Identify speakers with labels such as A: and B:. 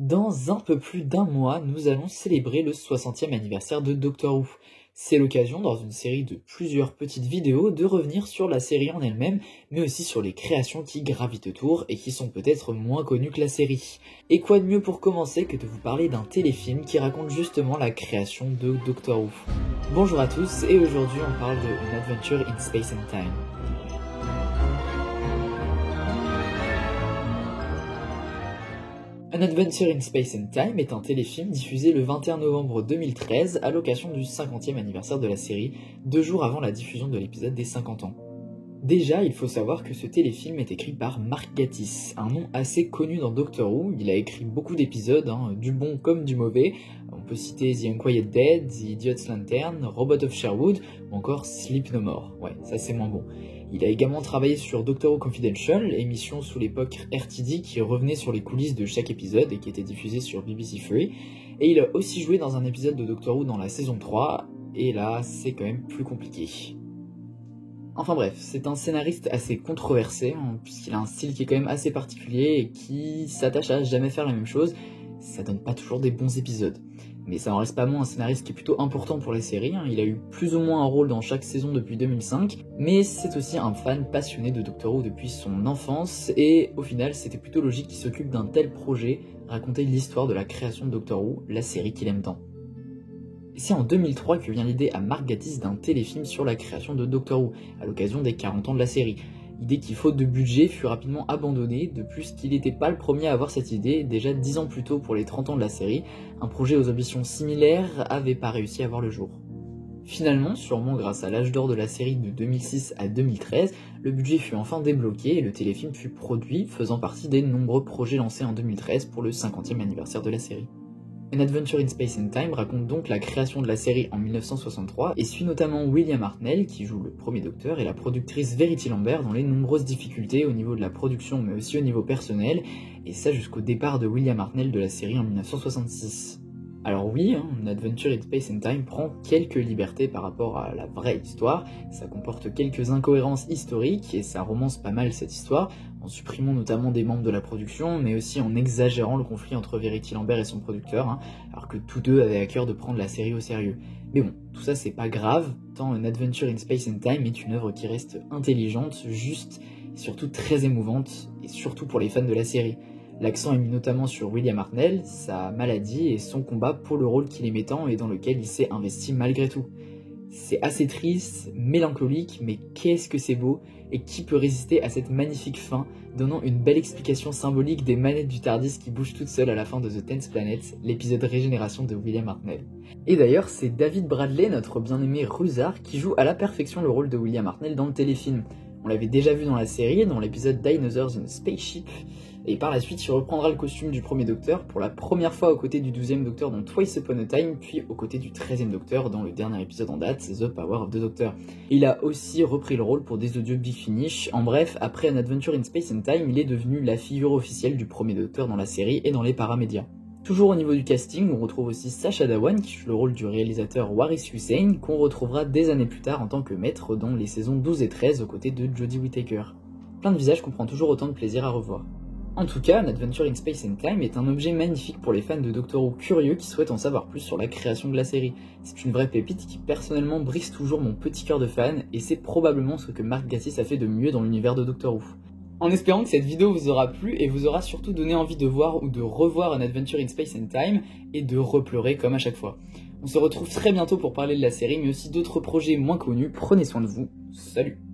A: Dans un peu plus d'un mois, nous allons célébrer le 60e anniversaire de Doctor Who. C'est l'occasion, dans une série de plusieurs petites vidéos, de revenir sur la série en elle-même, mais aussi sur les créations qui gravitent autour et qui sont peut-être moins connues que la série. Et quoi de mieux pour commencer que de vous parler d'un téléfilm qui raconte justement la création de Doctor Who. Bonjour à tous, et aujourd'hui on parle de An Adventure in Space and Time. An Adventure in Space and Time est un téléfilm diffusé le 21 novembre 2013 à l'occasion du 50e anniversaire de la série, 2 jours avant la diffusion de l'épisode des 50 ans. Déjà, il faut savoir que ce téléfilm est écrit par Mark Gatiss, un nom assez connu dans Doctor Who. Il a écrit beaucoup d'épisodes, du bon comme du mauvais. On peut citer The Unquiet Dead, The Idiot's Lantern, Robot of Sherwood ou encore Sleep No More. Ouais, ça c'est moins bon. Il a également travaillé sur Doctor Who Confidential, émission sous l'époque RTD qui revenait sur les coulisses de chaque épisode et qui était diffusée sur BBC Three. Et il a aussi joué dans un épisode de Doctor Who dans la saison 3, et là c'est quand même plus compliqué. Enfin bref, c'est un scénariste assez controversé, puisqu'il a un style qui est quand même assez particulier et qui s'attache à jamais faire la même chose. Ça donne pas toujours des bons épisodes. Mais ça en reste pas moins un scénariste qui est plutôt important pour les séries, il a eu plus ou moins un rôle dans chaque saison depuis 2005, mais c'est aussi un fan passionné de Doctor Who depuis son enfance, et au final c'était plutôt logique qu'il s'occupe d'un tel projet, raconter l'histoire de la création de Doctor Who, la série qu'il aime tant. Et c'est en 2003 que vient l'idée à Mark Gatiss d'un téléfilm sur la création de Doctor Who, à l'occasion des 40 ans de la série. L'idée qui, faute de budget, fut rapidement abandonnée, de plus qu'il n'était pas le premier à avoir cette idée. Déjà 10 ans plus tôt pour les 30 ans de la série, un projet aux ambitions similaires avait pas réussi à voir le jour. Finalement, sûrement grâce à l'âge d'or de la série de 2006 à 2013, le budget fut enfin débloqué et le téléfilm fut produit, faisant partie des nombreux projets lancés en 2013 pour le 50e anniversaire de la série. An Adventure in Space and Time raconte donc la création de la série en 1963 et suit notamment William Hartnell, qui joue le premier Docteur, et la productrice Verity Lambert dans les nombreuses difficultés au niveau de la production mais aussi au niveau personnel, et ça jusqu'au départ de William Hartnell de la série en 1966. Alors oui, An Adventure in Space and Time prend quelques libertés par rapport à la vraie histoire, ça comporte quelques incohérences historiques et ça romance pas mal cette histoire, en supprimant notamment des membres de la production, mais aussi en exagérant le conflit entre Verity Lambert et son producteur, alors que tous deux avaient à cœur de prendre la série au sérieux. Mais bon, tout ça c'est pas grave, tant An Adventure in Space and Time est une œuvre qui reste intelligente, juste, et surtout très émouvante, et surtout pour les fans de la série. L'accent est mis notamment sur William Hartnell, sa maladie et son combat pour le rôle qu'il aimait tant et dans lequel il s'est investi malgré tout. C'est assez triste, mélancolique, mais qu'est-ce que c'est beau, et qui peut résister à cette magnifique fin, donnant une belle explication symbolique des manettes du TARDIS qui bougent toutes seules à la fin de The 10th Planet, l'épisode Régénération de William Hartnell. Et d'ailleurs, c'est David Bradley, notre bien-aimé Rusar, qui joue à la perfection le rôle de William Hartnell dans le téléfilm. On l'avait déjà vu dans la série, dans l'épisode Dinosaurs in a Spaceship, et par la suite il reprendra le costume du premier Docteur pour la première fois aux côtés du 12e Docteur dans Twice Upon a Time, puis aux côtés du 13e Docteur dans le dernier épisode en date, The Power of the Doctor. Il a aussi repris le rôle pour des audios Big Finish. En bref, après An Adventure in Space and Time, il est devenu la figure officielle du premier Docteur dans la série et dans les paramédias. Toujours au niveau du casting, on retrouve aussi Sacha Dhawan qui joue le rôle du réalisateur Waris Hussein, qu'on retrouvera des années plus tard en tant que maître dans les saisons 12 et 13 aux côtés de Jodie Whittaker. Plein de visages qu'on prend toujours autant de plaisir à revoir. En tout cas, An Adventure in Space and Time est un objet magnifique pour les fans de Doctor Who curieux qui souhaitent en savoir plus sur la création de la série. C'est une vraie pépite qui personnellement brise toujours mon petit cœur de fan, et c'est probablement ce que Mark Gatiss a fait de mieux dans l'univers de Doctor Who. En espérant que cette vidéo vous aura plu et vous aura surtout donné envie de voir ou de revoir An Adventure in Space and Time et de repleurer comme à chaque fois. On se retrouve très bientôt pour parler de la série mais aussi d'autres projets moins connus. Prenez soin de vous, salut!